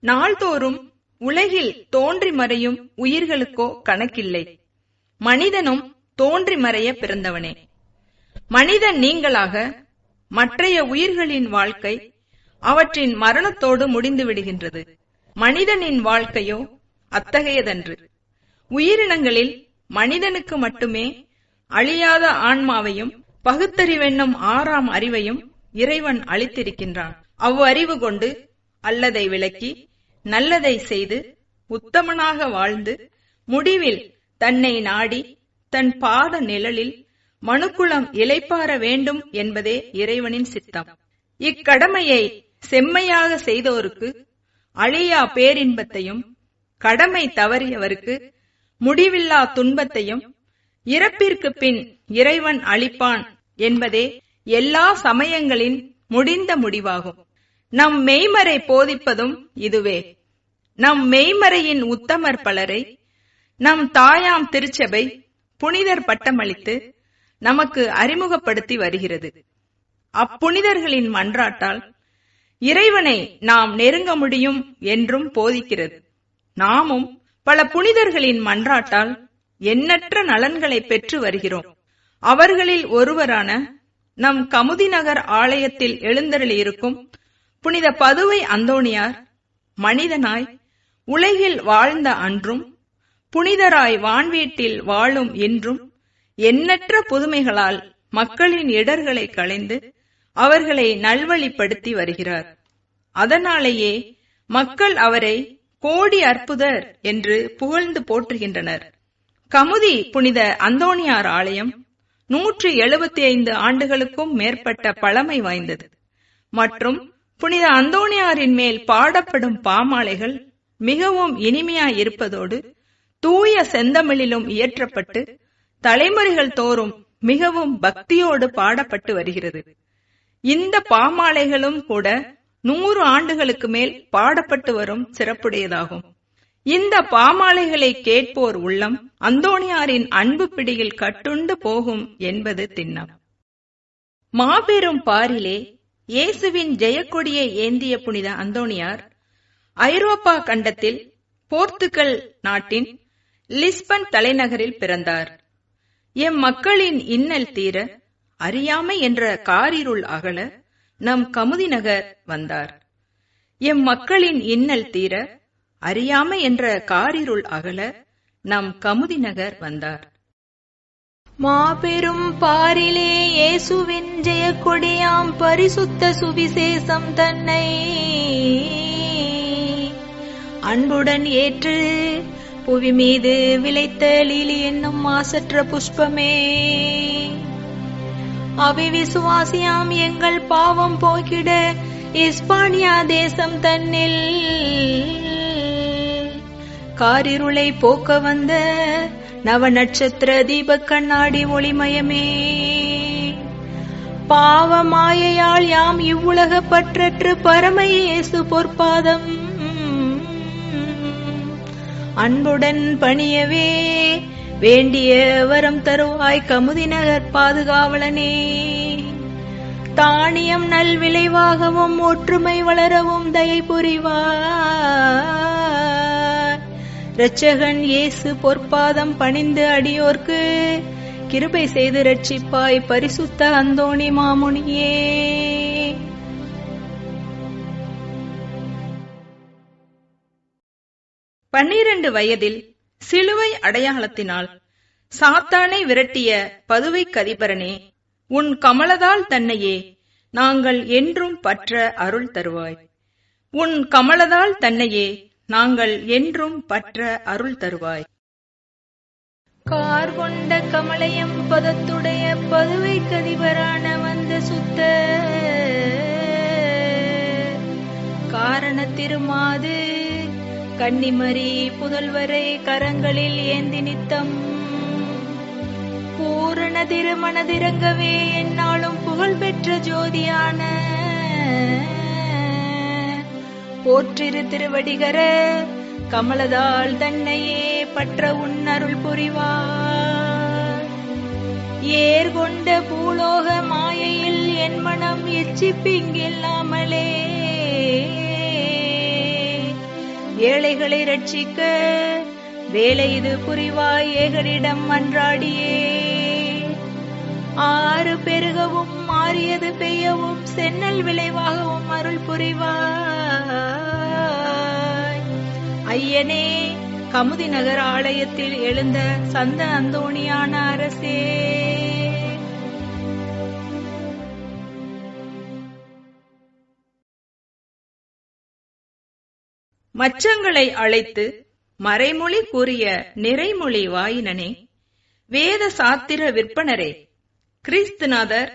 நாள்தோறும் உலகில் தோன்றி மறையும் உயிர்களுக்கோ கணக்கில்லை. மனிதனும் தோன்றி மறைய பிறந்தவனே. மனிதன் நீங்களாக மற்றைய உயிர்களின் வாழ்க்கை அவற்றின் மரணத்தோடு முடிந்து விடுகின்றது. மனிதனின் வாழ்க்கையோ அத்தகையதன்று. உயிரினங்களில் மனிதனுக்கு மட்டுமே அழியாத ஆன்மாவையும் பகுத்தறிவென்னும் 6ஆம் அறிவையும் இறைவன் அளித்திருக்கின்றான். அவ்வறிவு கொண்டு அல்லதை விளக்கி நல்லதை செய்து உத்தமனாக வாழ்ந்து முடிவில் தன்னை நாடி தன் பாத நிழலில் மனுக்குலம் இளைப்பாற வேண்டும் என்பதே இறைவனின் சித்தம். இக்கடமையை செம்மையாக செய்தோருக்கு அழியா பேரின்பத்தையும், கடமை தவறியவருக்கு முடிவில்லா துன்பத்தையும் இறப்பிற்கு பின் இறைவன் அளிப்பான் என்பதே எல்லா சமயங்களின் முடிந்த முடிவாகும். நம் மெய்மறை போதிப்பதும் இதுவே. நம் மெய்மறையின் உத்தமர் பலரை நம் தாயாம் திருச்சபை புனிதர் பட்டமளித்து நமக்கு அறிமுகப்படுத்தி வருகிறது. அப்புனிதர்களின் மன்றாட்டால் இறைவனை நாம் நெருங்க முடியும் என்றும் போதிக்கிறது. நாமும் பல புனிதர்களின் மன்றாட்டால் எண்ணற்ற நலன்களை பெற்று வருகிறோம். அவர்களில் ஒருவரான நம் கமுதி நகர் ஆலயத்தில் எழுந்தருளியிருக்கும் புனித பதுவை அந்தோணியார் மனிதனாய் உலகில் வாழ்ந்த அன்றும் புனிதராய் வான்வீட்டில் வாழும் இன்றும் எண்ணற்ற புதுமைகளால் மக்களின் இடர்களை களைந்து அவர்களை நல்வழிப்படுத்தி வருகிறார். அதனாலேயே மக்கள் அவரை கோடி அற்புதர் என்று புகழ்ந்து போற்றுகின்றனர். கமுதி புனித அந்தோணியார் ஆலயம் 175 ஆண்டுகளுக்கும் மேற்பட்ட பழமை வாய்ந்தது. மற்றும் புனித அந்தோணியாரின் மேல் பாடப்படும் பாமாலைகள் மிகவும் இனிமையாயிருப்பதோடு தூய செந்தமிழிலும் இயற்றப்பட்டு தலைமுறைகள் தோறும் மிகவும் பக்தியோடு பாடப்பட்டு வருகிறது. இந்த பாமாலைகளும் கூட 100 ஆண்டுகளுக்கு மேல் பாடப்பட்டு வரும் சிறப்புடையதாகும். இந்த பாமாலைகளை கேட்போர் உள்ளம் அந்தோணியாரின் அன்பு பிடியில் கட்டுண்டு போகும் என்பது திண்ணம். மாபெரும் பாரிலே இயேசுவின் ஜெயக்கொடியை ஏந்திய புனித அந்தோணியார் ஐரோப்பா கண்டத்தில் போர்த்துகல் நாட்டின் லிஸ்பன் தலைநகரில் பிறந்தார். எம் மக்களின் இன்னல் தீர அறியாமை என்ற காரிருள் அகல நம் கமுதி நகர் வந்தார். எம் மக்களின் இன்னல் தீர அறியாமை என்ற காரிருள் அகல நம் கமுதி நகர் வந்தார். மாபெரும் பாரிலே இயேசுவின் ஜெயக்கொடியாம் பரிசுத்த சுவிசேஷம் தன்னை அன்புடன் ஏற்று புவி மீது விளைத்த லீலி என்னும் மாசற்ற புஷ்பமே, அவிவிசுவாசியாம் எங்கள் பாவம் போக்கிட இஸ்பானியா தேசம் தன்னில் காரிருளை போக்க வந்த நவ நட்சத்திர தீப கண்ணாடி ஒளிமயமே, பாவமாயால் யாம் இவ்வுலக பற்றற்று பரம இயேசு பொற்பாதம் அன்புடன் பணியவே வேண்டிய வரம் தருவாய் கமுதி நகர் பாதுகாவலனே. தானியம் நல் விளைவாகவும் ஒற்றுமை வளரவும் தயை புரிவார். இரட்சகன் இயேசு பொற்பாதம் பணிந்து அடியோர்க்கு கிருபை செய்து ரட்சிப்பாய் பரிசுத்த அந்தோணி மாமுனியே. பன்னிரண்டு வயதில் சிலுவை அடையாளத்தினால் சாத்தானை விரட்டிய பதுவை கதிபரனே, உன் கமலதால் தன்னையே நாங்கள் என்றும் பற்ற அருள் தருவாய். உன் கமலதால் தன்னையே நாங்கள் என்றும் பற்ற அருள் தருவாய். கார் கொண்ட கமலையம் பதத்துடைய பதுவை கதிபரான வந்த சுத்த காரண திருமாது கன்னிமரி புதல்வரை கரங்களில் ஏந்தி நித்தம் பூரண திருமணதிரங்கவே என்னாலும் புகழ் பெற்ற ஜோதியான போற்றிரு திருவடிகர கமலதால் தன்னையே பற்ற உன்னருள் புரிவார். ஏர்கொண்ட பூலோக மாயையில் என் மனம் எச்சிப்பிங்கில்லாமலே ஏழைகளை ரட்சிக்க வேலை இது புரிவாய் ஏகரிடம் மன்றாடியே. ஆறு பெருகவும் மாறியது பெய்யவும் சென்னல் விளைவாகவும் அருள் புரிவாய். ஐயனே, கமுதி நகர் ஆலயத்தில் எழுந்த சந்த அந்தோணியான அரசே, மச்சங்களை அழைத்து மறைமொழி கூறிய நிறைமொழி வாயினனே, வேத சாத்திர விற்பனரே, கிறிஸ்துநாதர்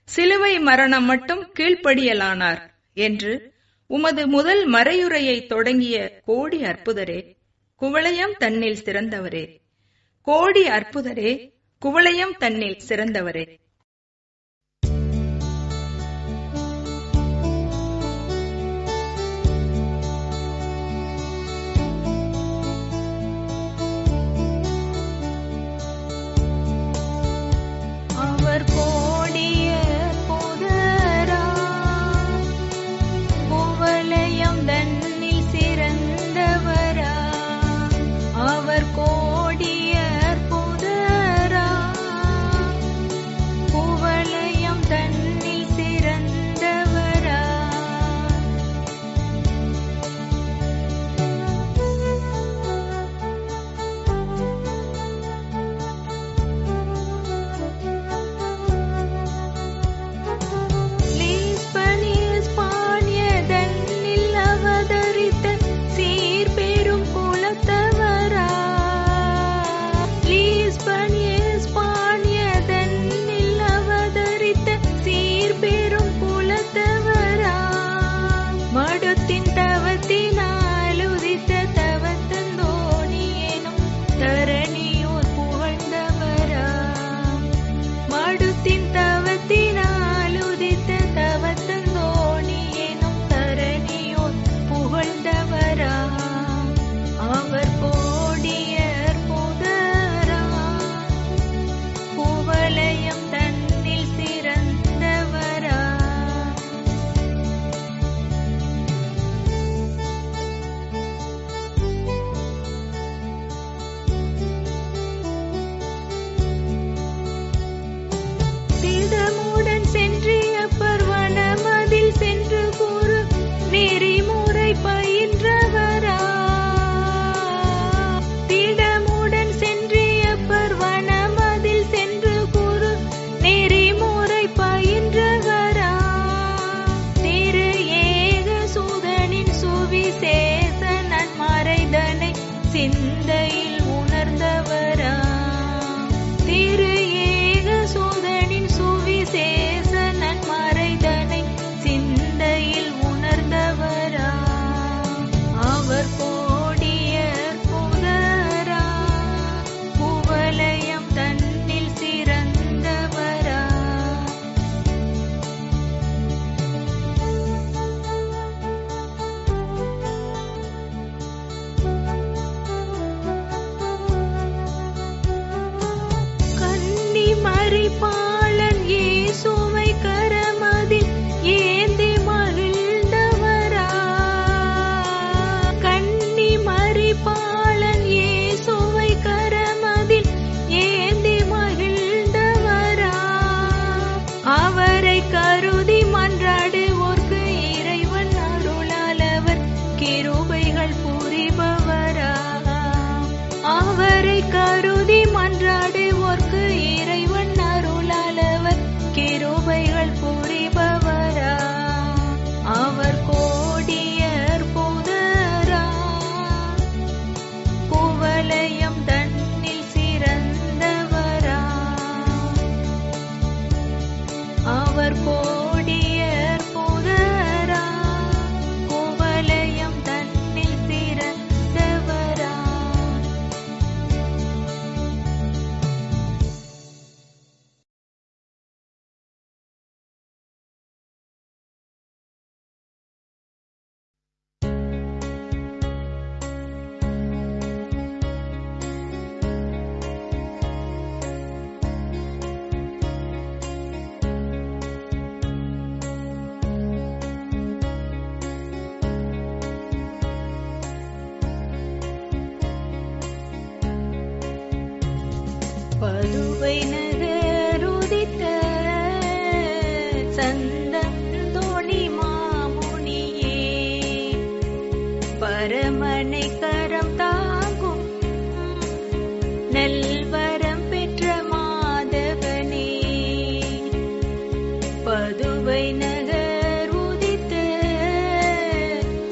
சிலுவை மரணம் மட்டும் கீழ்ப்படியலானார் என்று உமது முதல் மறையுரையை தொடங்கிய கோடி அற்புதரே, குவளையம் தன்னில் சிறந்தவரே, கோடி அற்புதரே, குவளையம் தன்னில் சிறந்தவரே. சிந்தையில் உணர்ந்தவரா, திரு ஏக சூதனின் சுவிசேஷ நன்மறைதனை சிந்தையில் உணர்ந்தவரா, அவர் கோடியர் புதரா, குவலயம் தன்னில் சிறந்தவரா. மரிப்பாளன் இயேசுவை கரமதில் ஏந்தி மகிழ்ந்தவரா, கன்னி மரிப்பாளன் இயேசுவை கரமதில் ஏந்தி மகிழ்ந்தவரா, அவரை கருதி மன்றாடுவோர்க்கு இறைவன் அருளால் அவர் கிருபைகள் புரிபவரா, அவரை கருதி மன்றாடுவோர்க்கு இறைவன் அருளால் அவர் கிருபைகள் புரிபவரா, அவர் கோடியர் புதரா, குவலயம் தன்னில் சிறந்தவரா, அவர் கோடியர் புதரா, குவலயம் தன்னில் சிறந்தவரா. பதுவை நகருதித்த சந்தந்தோணி மாமுனியே, பரமனை கரம் தாங்கும் நல்வரம் பெற்ற மாதவனே, பதுவை நகர் உதித்த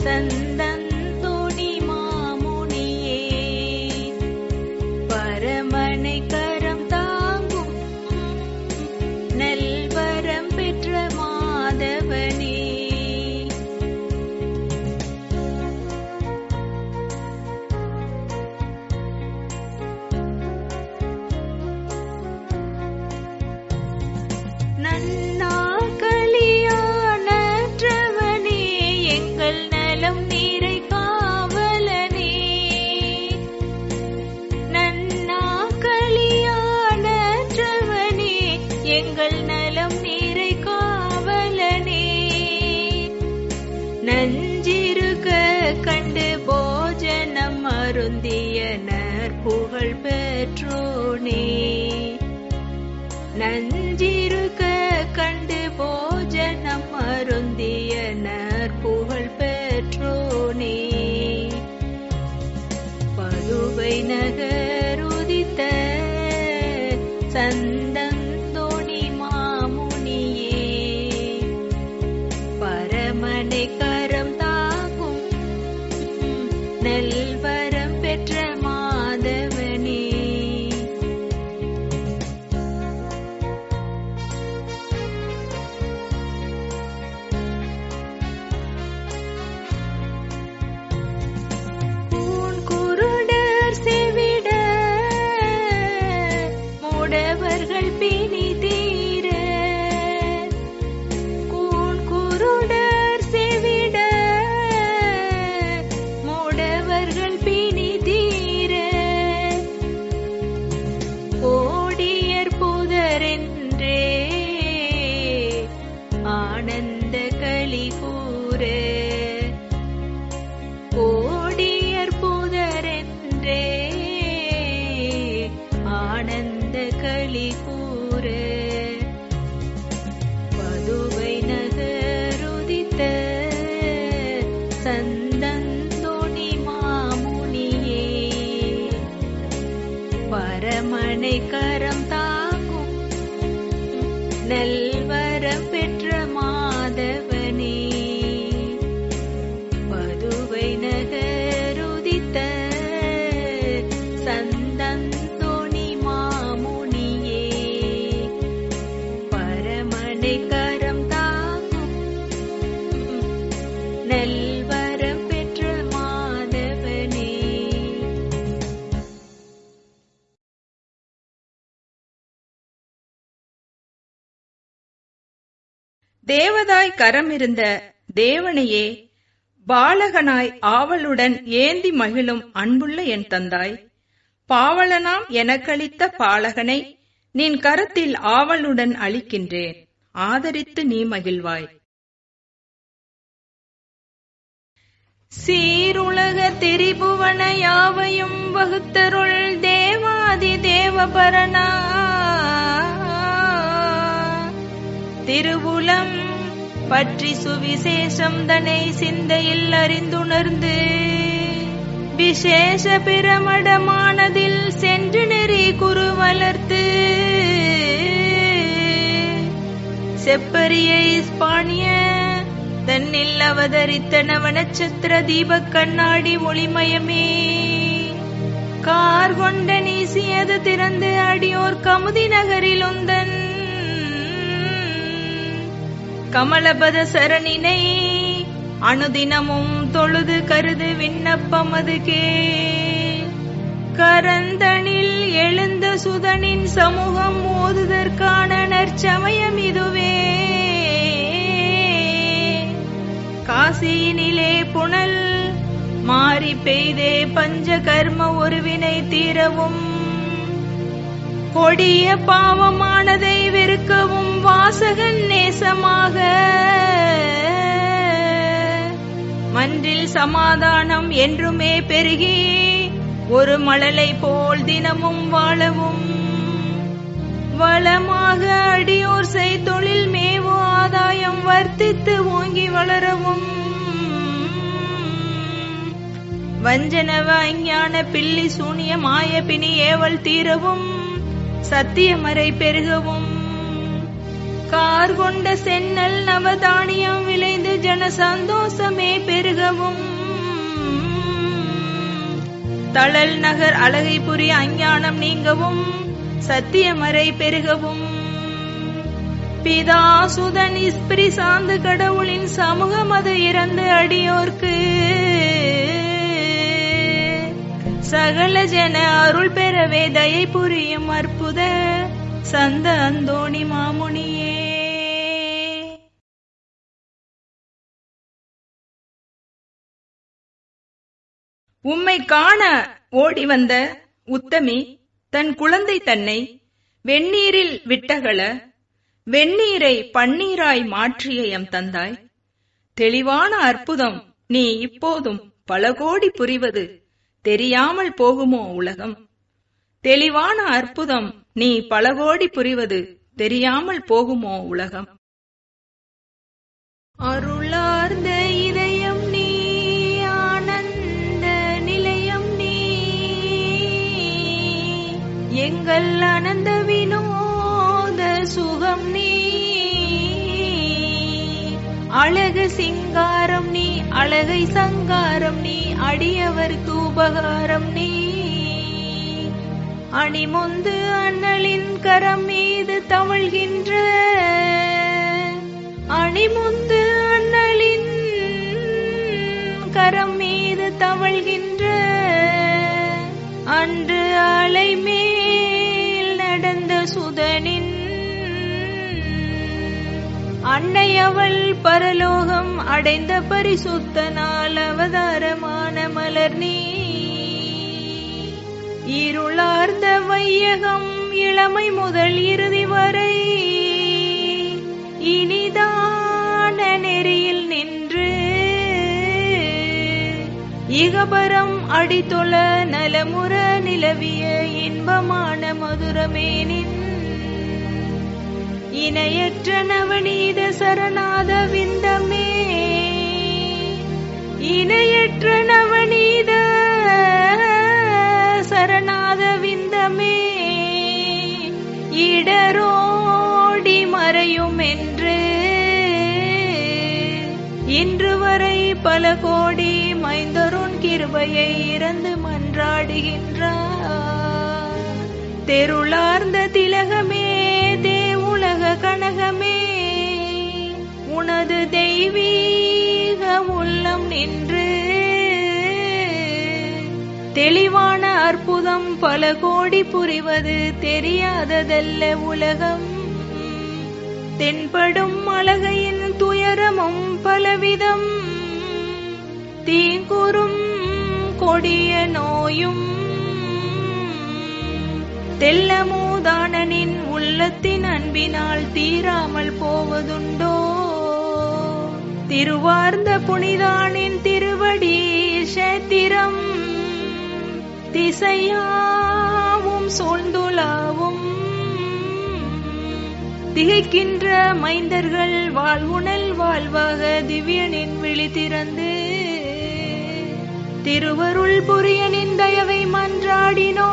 சந்தந்தோணி மாமுனியே, பரமனை கரம் தாங்கும் நல்வரம் பெற்ற மாதவனே. நன்னாக்களியானற்றவனே, எங்கள் நலம் நீரை காவலனே, நன்னாக்களியானற்றவனே, எங்கள் நலம் நீரை காவலனே, நஞ்சிருக்க கண்டு போஜனம் அருந்திய நற்புகழ் பெற்றோனே, நஞ்சிருக்க கண்டு போஜனம் அருந்திய நற்புகழ் பெற்றோனே, பதுவை நகருதித்த சந்தந்தோணி மாமுனியே, பரமனை கரம் தாங்கும் நல்வரம் பெற்ற மாதவனே. குருடர் செவிட மூடவர்கள் பிணி தீர, குருடர் செவிட மூடவர்கள் பிணி தீர, கோடியர் புதரென்றே ஆனந்த களி கூற, கோடியர் புதரென்றே ஆனந்த களி கூற, பதுவை நகருதித்த சந்தந்தோணி மாமுனியே, பரமனை கரம் தாங்கும் நல்வரம் பெற்ற மாதவனே, பதுவை நகருதித்த சந்தந்தோணி மாமுனியே, பரமனை கரம் தாங்கும் நல்வரம் பெற்ற மாதவனே. தேவதாய் கரமிருந்த தேவனையே, பாலகனாய் ஆவலுடன் ஏந்தி மகிழும் அன்புள்ள என் தந்தாய், பாவலனாம் எனக்களித்த பாலகனை நின் கரத்தில் ஆவலுடன் அளிக்கின்றேன், ஆதரித்து நீ மகிழ்வாய். சீருலக திரிபுவன யாவையும் வகுத்தருள் தேவாதி தேவபரணா, திருவுலம் பற்றி சுவிசேஷம் தனை சிந்தையில் அறிந்துணர்ந்து, விசேஷ பிரமடமானதில் சென்று நெறி குரு வளர்த்து, செப்பரிய இஸ்பானிய தன்னில் அவதரித்த நவநட்சத்திர தீபக் கண்ணாடி ஒளிமயமே, கார் கொண்ட நீசியது திறந்து அடியோர் கமுதி நகரில் உந்தன் கமலபத சரணினை அனுதினமும் தொழுது கருது விண்ணப்பமது கே, கரந்தனில் எழுந்த சுதனின் சமூகம் ஓதுதற்கான நற்சமயம் இதுவே, காசியினிலே புனல் மாறி பெய்தே பஞ்ச கர்ம ஒருவினை தீரவும், கொடிய பாவமானதை வெறுக்கவும் வாசகன் நேசமாக, மன்றில் சமாதானம் என்றுமே பெருகி ஒரு மழலை போல் தினமும் வாழவும், வளமாக அடியோர் செய்தொழில் மேவு ஆதாயம் வர்த்தித்து ஓங்கி வளரவும் வஞ்சனவ அஞ்ஞான பில்லி சூனிய மாய பிணி ஏவல் தீரவும் சத்தியமறை பெருகவும் கார்கொண்ட சென்னல் நவதானியம் விளைந்து ஜன சந்தோஷமே பெருகவும் தளல் நகர் அழகை புரிய அஞ்ஞானம் நீங்கவும் சத்தியமறை பெருகவும் பிதா சுதன் இஸ்பிரி சார்ந்த கடவுளின் சமூகம் அது இறந்து அடியோர்க்கு சகல ஜன அருள் பெறவே தயை புரியும் அற்புத சந்த அந்தோணி மாமுனியே. உம்மை காண ஓடி வந்த உத்தமி தன் குழந்தை தன்னை வெந்நீரில் விட்டகல வெந்நீரை பன்னீராய் மாற்றிய எம் தந்தாய். தெளிவான அற்புதம் நீ இப்போதும் பல கோடி புரிவது தெரியாமல் போகுமோ உலகம். தெளிவான அற்புதம் நீ பல கோடி புரிவது தெரியாமல் போகுமோ உலகம். அருளார்ந்த இதயம் நீ ஆனந்த நிலையம் நீ எங்கள் அனந்த வினோத சுகம் நீ அழகு சிங்காரம் நீ அழகை சங்காரம் நீ அடியவர்க்கு உபகாரம் நீ அணிமுந்து அண்ணலின் கரம் மீது தவழ்கின்ற அணிமுந்து அண்ணலின் கரம் மீது தவழ்கின்ற அன்று அலை மேல் நடந்த சுதனின் அன்னை அவள் பரலோகம் அடைந்த பரிசுத்த நாள் அவதாரமான மலர் நீ இருளார்ந்த வையகம் இளமை முதல் இறுதி வரை இனிதான நெறியில் நின்று இகபரம் அடித்தொழ நலமுற நிலவிய இன்பமான மதுரமேனின் இணையற்ற நவநீத சரணாத விந்தமே இணையற்ற நவநீத சரணாத விந்தமே இடரோடி மறையும் என்று இன்று வரை பல கோடி மைந்தருன் கிருபையை இறந்து மன்றாடுகின்றார். தெருளார்ந்த திலகமே தேவுலக கனகமே உனது தெய்வீக உள்ளம் நின்று தெளிவான அற்புதம் பல கோடி புரிவது தெரியாததல்ல உலகம். தென்படும் அழகையின் துயரமும் பலவிதம் தீங்குறும் கொடிய நோயும் தெல்லமூதானனின் உள்ளத்தின் அன்பினால் தீராமல் போவதுண்டோ. திருவார்ந்த புனிதானின் திருவடி சேத்திரம் திசையாவும் சூழ்ந்துலாவும் திகைக்கின்ற மைந்தர்கள் வாழ்வுணல் வாழ்வாக திவ்யனின் விழி திறந்து திருவருள் புரியனின் தயவை மன்றாடினோ.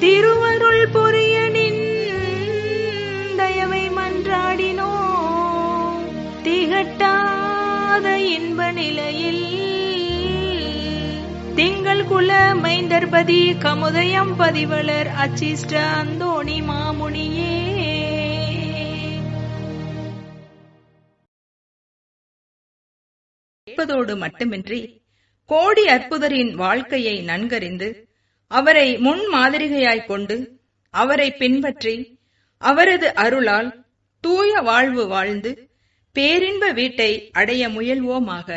திருவருள் புரியனின் தயவை மன்றாடினோ. திகட்டாத இன்ப நிலையில் திங்கள் குல மைந்தர்பதி கமுதயம் பதிவளர் அச்சிஷ்ட அந்தோணி மாமுனியே. கேட்பதோடு மட்டுமின்றி கோடி அற்புதரின் வாழ்க்கையை நன்கறிந்து அவரை முன் மாதிரிகையாய் கொண்டு அவரை பின்பற்றி அவரது அருளால் தூய வாழ்வு வாழ்ந்து பேரின்ப வீட்டை அடைய முயல்வோமாக.